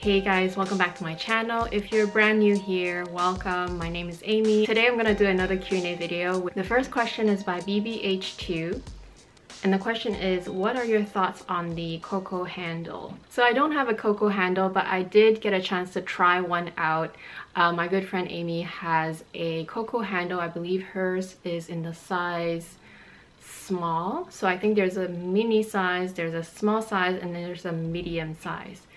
Hey guys, welcome back to my channel. If you're brand new here, welcome. My name is Amy. Today I'm gonna do another Q&A video. The first question is by BBH2. And the question is, what are your thoughts on the Coco handle? So I don't have a Coco handle, but I did get a chance to try one out. My good friend Amy has a Coco handle. I believe hers is in the size small. So I think there's a mini size, there's a small size, and then there's a medium size.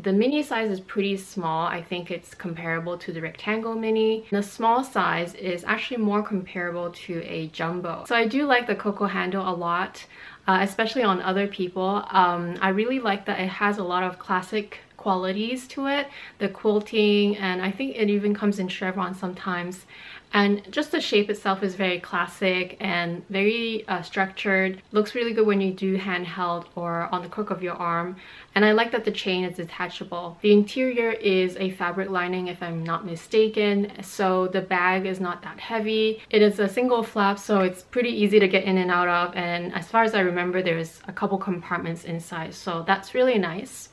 The mini size is pretty small. I think it's comparable to the rectangle mini. The small size is actually more comparable to a jumbo. So I do like the Coco handle a lot, especially on other people. I really like that it has a lot of classic qualities to it. The quilting, and I think it even comes in chevron sometimes. And just the shape itself is very classic and very structured. Looks really good when you do handheld or on the crook of your arm. And I like that the chain is detachable. The interior is a fabric lining if I'm not mistaken, so the bag is not that heavy. It is a single flap, so it's pretty easy to get in and out of, and as far as I remember there's a couple compartments inside, so that's really nice.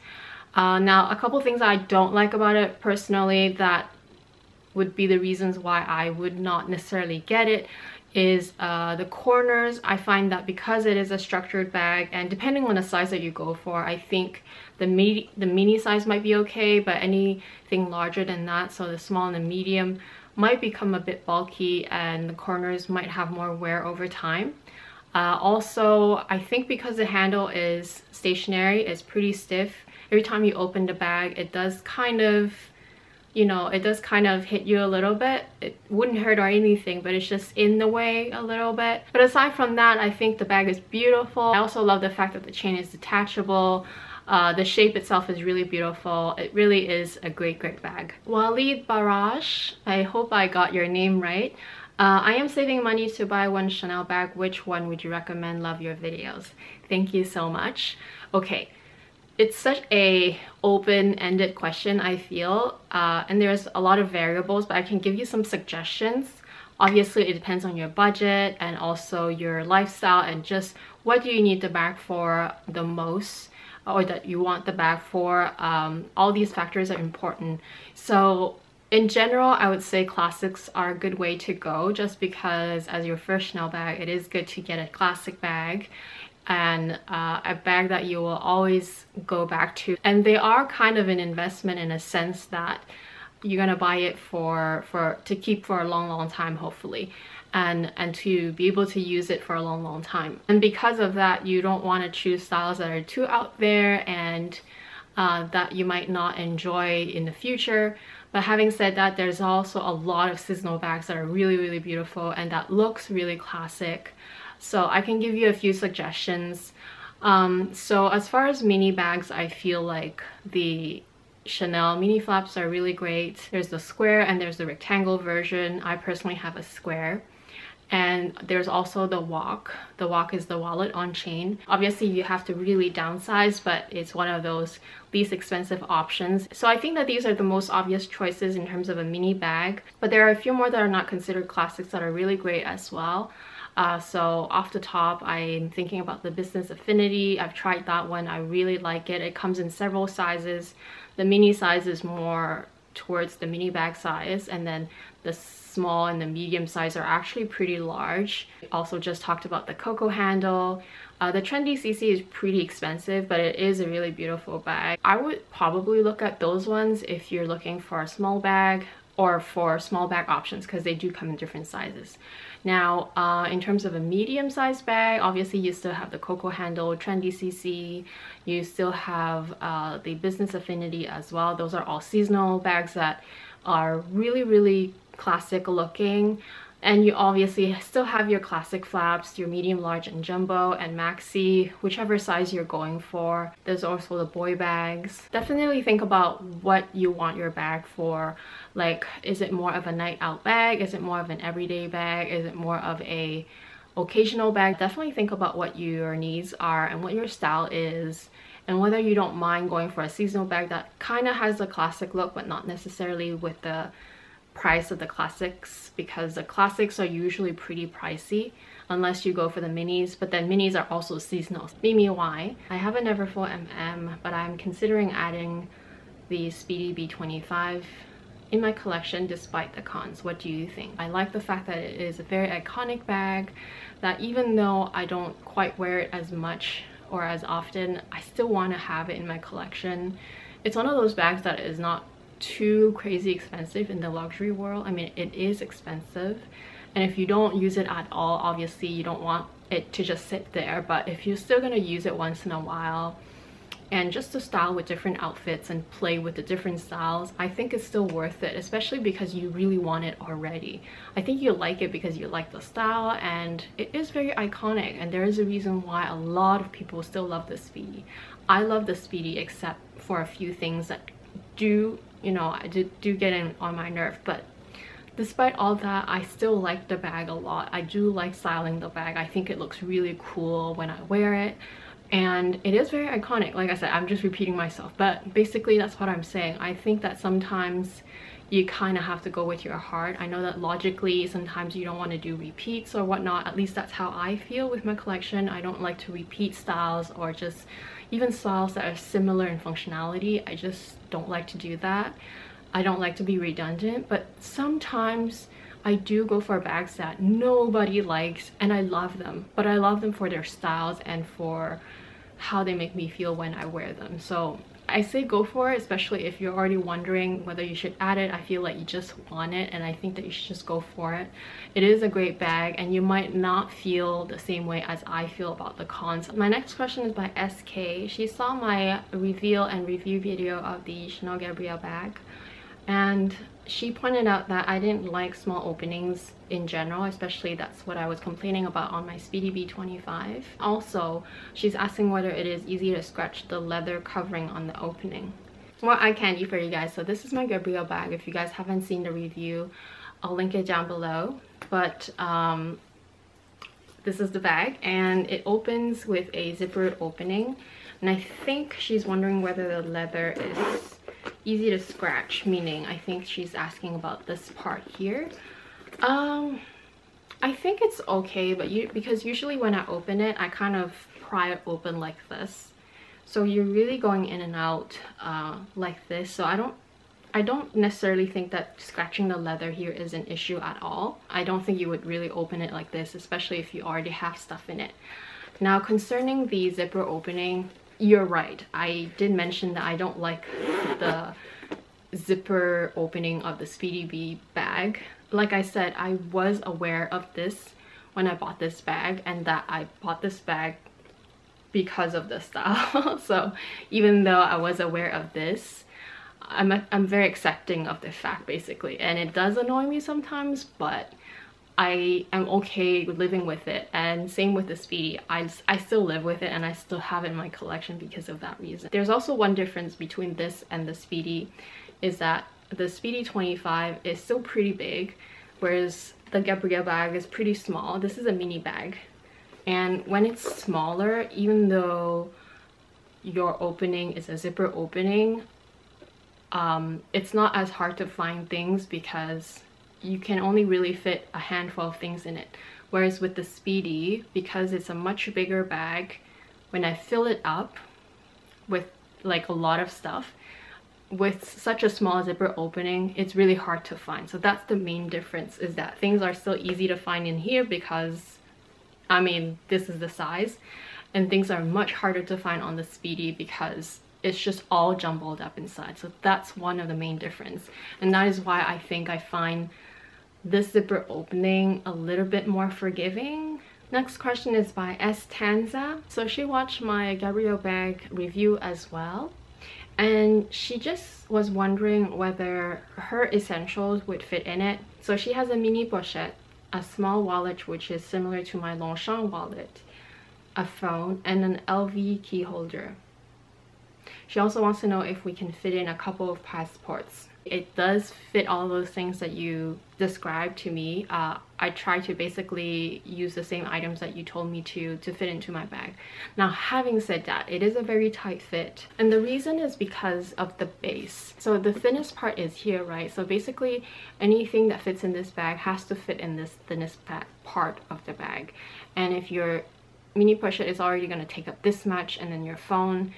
Now a couple things I don't like about it personally that would be the reasons why I would not necessarily get it is the corners. I find that because it is a structured bag, and depending on the size that you go for, I think the mini size might be okay, but anything larger than that, so the small and the medium, might become a bit bulky and the corners might have more wear over time. Also, I think because the handle is stationary, it's pretty stiff. Every time you open the bag, it does kind of, you know, it does kind of hit you a little bit. It wouldn't hurt or anything, but it's just in the way a little bit. But aside from that, I think the bag is beautiful. I also love the fact that the chain is detachable. The shape itself is really beautiful. It really is a great bag. Walid Barash, I hope I got your name right. I am saving money to buy one Chanel bag. Which one would you recommend? Love your videos. Thank you so much. Okay. It's such a open-ended question, I feel, and there's a lot of variables, but I can give you some suggestions. Obviously, it depends on your budget and also your lifestyle and just what do you need the bag for the most, or that you want the bag for. All these factors are important. So in general, I would say classics are a good way to go, just because as your first Chanel bag, it is good to get a classic bag and a bag that you will always go back to. And they are kind of an investment in a sense that you're gonna buy it to keep for a long time, hopefully, and to be able to use it for a long time. And because of that, you don't want to choose styles that are too out there and that you might not enjoy in the future. But having said that, there's also a lot of seasonal bags that are really beautiful and that looks really classic. So I can give you a few suggestions. So as far as mini bags, I feel like the Chanel mini flaps are really great. There's the square and there's the rectangle version. I personally have a square. And there's also the walk. The walk is the wallet on chain. Obviously you have to really downsize, but it's one of those least expensive options. So I think that these are the most obvious choices in terms of a mini bag, but there are a few more that are not considered classics that are really great as well. So off the top, I'm thinking about the Business Affinity. I've tried that one. I really like it. It comes in several sizes. The mini size is more towards the mini bag size, and then the small and the medium size are actually pretty large. Also just talked about the Coco handle. The Trendy CC is pretty expensive, but it is a really beautiful bag. I would probably look at those ones if you're looking for a small bag or for small bag options, because they do come in different sizes. Now, in terms of a medium-sized bag, obviously you still have the Coco handle, Trendy CC, you still have the Business Affinity as well. Those are all seasonal bags that are really classic looking. And you obviously still have your classic flaps, your medium, large, and jumbo, and maxi, whichever size you're going for. There's also the boy bags. Definitely think about what you want your bag for. Like, is it more of a night out bag? Is it more of an everyday bag? Is it more of a occasional bag? Definitely think about what your needs are and what your style is, and whether you don't mind going for a seasonal bag that kind of has a classic look, but not necessarily with the price of the classics, because the classics are usually pretty pricey unless you go for the minis, but then minis are also seasonal. Mimi Y. I have a Neverfull MM, but I'm considering adding the Speedy B25 in my collection despite the cons. What do you think? I like the fact that it is a very iconic bag, that even though I don't quite wear it as much or as often, I still want to have it in my collection. It's one of those bags that is not too crazy expensive in the luxury world. I mean, it is expensive, and if you don't use it at all, obviously you don't want it to just sit there, but if you're still going to use it once in a while and just to style with different outfits and play with the different styles, I think it's still worth it, especially because you really want it already. I think you like it because you like the style, and it is very iconic, and there is a reason why a lot of people still love the Speedy. I love the Speedy except for a few things that do, you know, do get on my nerve, but despite all that, I still like the bag a lot. I do like styling the bag. I think it looks really cool when I wear it, and it is very iconic. Like I said, I'm just repeating myself, but basically that's what I'm saying. I think that sometimes you kind of have to go with your heart. I know that logically sometimes you don't want to do repeats or whatnot. At least that's how I feel with my collection. I don't like to repeat styles or just even styles that are similar in functionality. I just don't like to do that. I don't like to be redundant, but sometimes I do go for bags that nobody likes and I love them, but I love them for their styles and for how they make me feel when I wear them. So I say go for it, especially if you're already wondering whether you should add it. I feel like you just want it, and I think that you should just go for it. It is a great bag, and you might not feel the same way as I feel about the cons. My next question is by SK. She saw my reveal and review video of the Chanel Gabrielle bag, and she pointed out that I didn't like small openings in general, especially that's what I was complaining about on my Speedy B25. Also, she's asking whether it is easy to scratch the leather covering on the opening. More eye candy for you guys. So this is my Gabrielle bag. If you guys haven't seen the review, I'll link it down below. But this is the bag, and it opens with a zippered opening, and I think she's wondering whether the leather is easy to scratch, meaning I think she's asking about this part here. I think it's okay, but because usually when I open it, I kind of pry it open like this, so you're really going in and out like this. So I don't necessarily think that scratching the leather here is an issue at all. I don't think you would really open it like this, especially if you already have stuff in it. Now, concerning the zipper opening, you're right. I did mention that I don't like the zipper opening of the Speedy B bag. Like I said, I was aware of this when I bought this bag, and that I bought this bag because of the style. So even though I was aware of this, I'm very accepting of the fact, basically, and it does annoy me sometimes, but I am okay living with it. And same with the Speedy, I still live with it, and I still have it in my collection because of that reason. There's also one difference between this and the Speedy, is that the Speedy 25 is still pretty big, whereas the Gabrielle bag is pretty small. This is a mini bag, and when it's smaller, even though your opening is a zipper opening, it's not as hard to find things because you can only really fit a handful of things in it. Whereas with the Speedy, because it's a much bigger bag, when I fill it up with like a lot of stuff, with such a small zipper opening, it's really hard to find. So that's the main difference, is that things are still easy to find in here because, I mean, this is the size, and things are much harder to find on the Speedy because it's just all jumbled up inside. So that's one of the main difference, and that is why I think I find this zipper opening a little bit more forgiving. Next question is by S Tanza. So she watched my Gabrielle bag review as well, and she just was wondering whether her essentials would fit in it. So she has a mini pochette, a small wallet which is similar to my Longchamp wallet, a phone, and an LV key holder. She also wants to know if we can fit in a couple of passports. It does fit all those things that you described to me. I try to basically use the same items that you told me to fit into my bag. Now, having said that, it is a very tight fit, and the reason is because of the base. So the thinnest part is here, right? So basically anything that fits in this bag has to fit in this thinnest part of the bag. And if your mini pochette is already going to take up this much, and then your phone,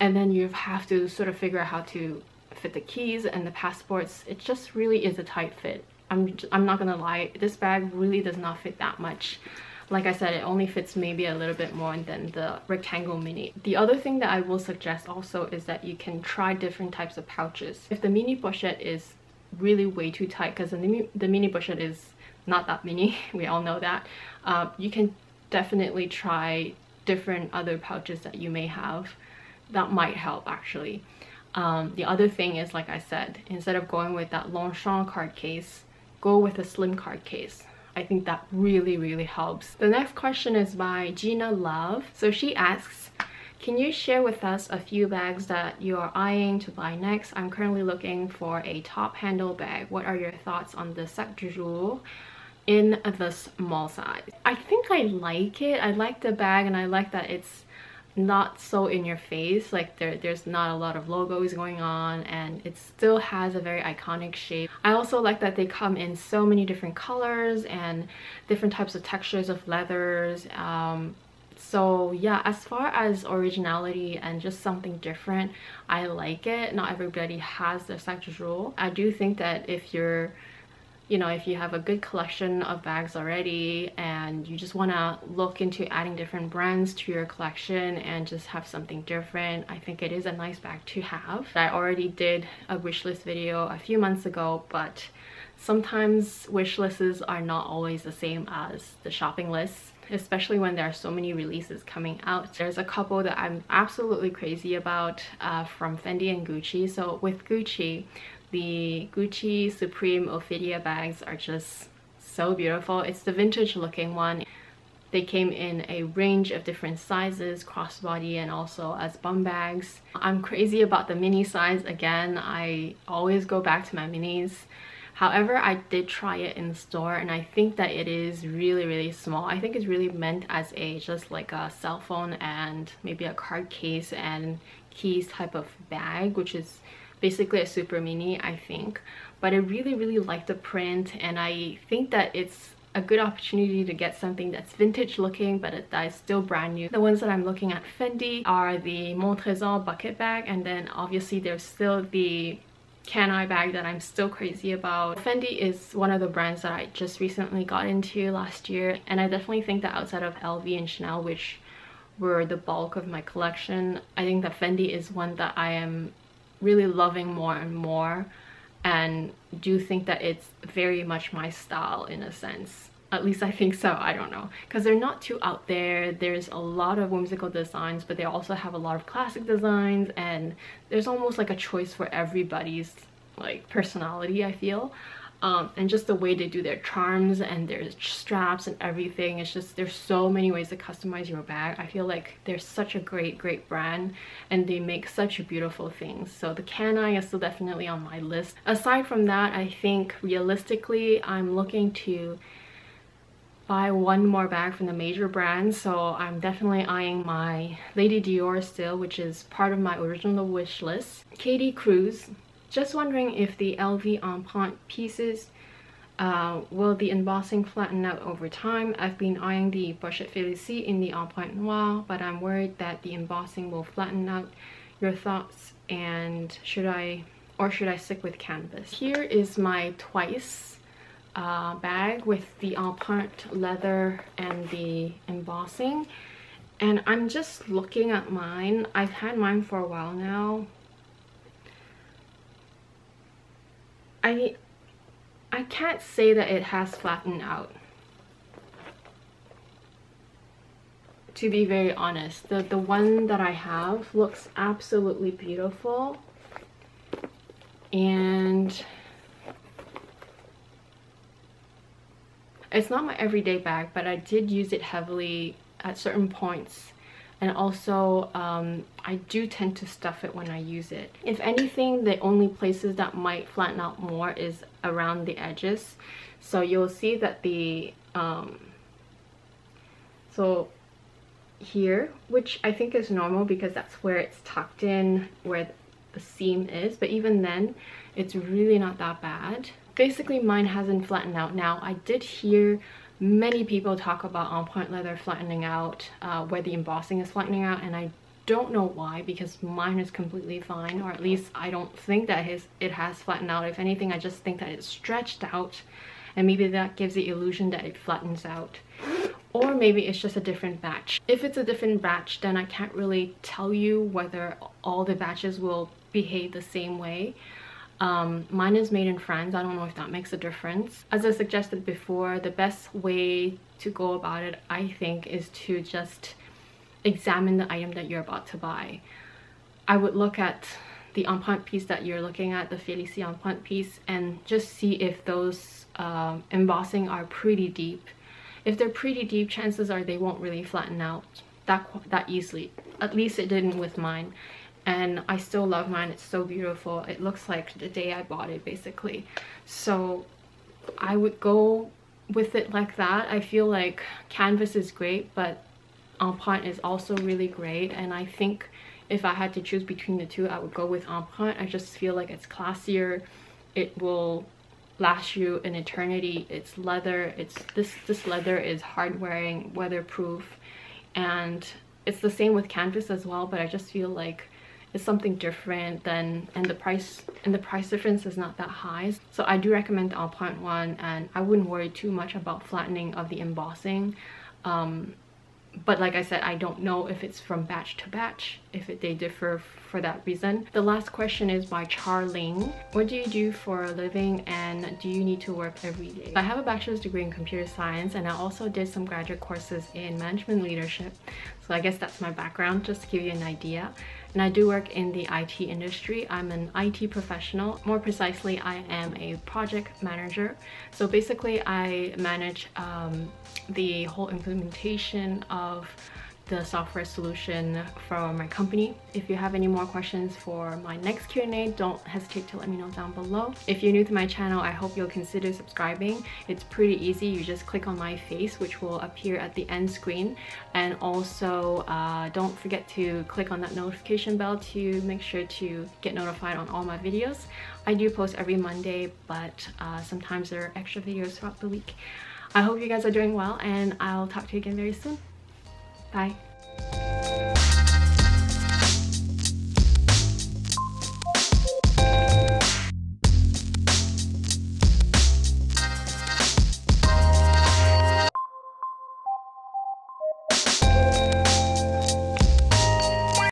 and then you have to sort of figure out how to fit the keys and the passports. It just really is a tight fit. I'm not gonna lie, this bag really does not fit that much. Like I said, it only fits maybe a little bit more than the rectangle mini. The other thing that I will suggest also is that you can try different types of pouches. If the mini pochette is really way too tight, because the mini pochette is not that mini, we all know that, you can definitely try different other pouches that you may have. That might help actually. The other thing is, like I said, instead of going with that longchamp card case, go with a slim card case. I think that really helps. The next question is by Gina Love. So she asks, can you share with us a few bags that you are eyeing to buy next? I'm currently looking for a top handle bag. What are your thoughts on the Sac de Jour in the small size? I think I like it. I like the bag, and I like that it's not so in your face. Like there's not a lot of logos going on, and it still has a very iconic shape. I also like that they come in so many different colors and different types of textures of leathers. So yeah, as far as originality and just something different, I like it. Not everybody has the Sac de Jour. I do think that if you're, you know, if you have a good collection of bags already and you just want to look into adding different brands to your collection and just have something different, I think it is a nice bag to have. I already did a wishlist video a few months ago, but sometimes wish lists are not always the same as the shopping lists, especially when there are so many releases coming out. There's a couple that I'm absolutely crazy about from Fendi and Gucci. So with Gucci, the Gucci Supreme Ophidia bags are just so beautiful. It's the vintage looking one. They came in a range of different sizes, crossbody and also as bum bags. I'm crazy about the mini size again. I always go back to my minis. However, I did try it in the store, and I think that it is really small. I think it's really meant as a just like a cell phone and maybe a card case and keys type of bag, which is basically a super mini, I think. But I really like the print, and I think that it's a good opportunity to get something that's vintage looking but that is still brand new. The ones that I'm looking at Fendi are the Mon Trésor bucket bag, and then obviously there's still the Can I bag that I'm still crazy about. Fendi is one of the brands that I just recently got into last year, and I definitely think that outside of LV and Chanel, which were the bulk of my collection, I think that Fendi is one that I am really loving more and more, and do think that it's very much my style in a sense. At least I think so. I don't know, because they're not too out there. There's a lot of whimsical designs, but they also have a lot of classic designs, and there's almost like a choice for everybody's like personality, I feel. And just the way they do their charms and their straps and everything, it's just, there's so many ways to customize your bag. I feel like they're such a great brand, and they make such beautiful things. So the Can I is still definitely on my list. Aside from that, I think realistically I'm looking to buy one more bag from the major brands. So I'm definitely eyeing my Lady Dior still, which is part of my original wish list. Katie Cruz, just wondering if the LV Empreinte pieces will the embossing flatten out over time. I've been eyeing the Pochette Felicie in the Empreinte Noir, but I'm worried that the embossing will flatten out. Your thoughts, and should I stick with canvas? Here is my Twice bag with the Empreinte leather and the embossing, and I'm just looking at mine. I've had mine for a while now. I can't say that it has flattened out, to be very honest. The one that I have looks absolutely beautiful, and it's not my everyday bag, but I did use it heavily at certain points. And also I do tend to stuff it when I use it. If anything, the only places that might flatten out more is around the edges. So you'll see that the so here, which I think is normal because that's where it's tucked in, where the seam is, but even then it's really not that bad. Basically mine hasn't flattened out. Now I did hear many people talk about Empreinte leather flattening out, where the embossing is flattening out, and I don't know why, because mine is completely fine, or at least I don't think that it has flattened out. If anything, I just think that it's stretched out, and maybe that gives the illusion that it flattens out. Or maybe it's just a different batch. If it's a different batch, then I can't really tell you whether all the batches will behave the same way. Mine is made in France. I don't know if that makes a difference. As I suggested before, the best way to go about it, I think, is to just examine the item that you're about to buy. I would look at the empreinte piece that you're looking at, the Felicie empreinte piece, and just see if those embossing are pretty deep. If they're pretty deep, chances are they won't really flatten out that easily. At least it didn't with mine. And I still love mine. It's so beautiful. It looks like the day I bought it, basically. So I would go with it like that. I feel like canvas is great, but empreinte is also really great. And I think if I had to choose between the two, I would go with empreinte. I just feel like it's classier. It will last you an eternity. It's leather. It's this leather is hard wearing, weatherproof, and it's the same with canvas as well, but I just feel like it's something different than, and the price difference is not that high. So I do recommend the empreinte one, and I wouldn't worry too much about flattening of the embossing. But like I said, I don't know if it's from batch to batch, if they differ for that reason. The last question is by Charling. What do you do for a living, and do you need to work every day? I have a bachelor's degree in computer science, and I also did some graduate courses in management leadership. So I guess that's my background, just to give you an idea. And I do work in the IT industry. I'm an IT professional. More precisely, I am a project manager. So basically, I manage the whole implementation of the software solution for my company. If you have any more questions for my next Q&A, don't hesitate to let me know down below. If you're new to my channel, I hope you'll consider subscribing. It's pretty easy. You just click on my face, which will appear at the end screen. And also, don't forget to click on that notification bell to make sure to get notified on all my videos. I do post every Monday, but sometimes there are extra videos throughout the week. I hope you guys are doing well, and I'll talk to you again very soon. Bye.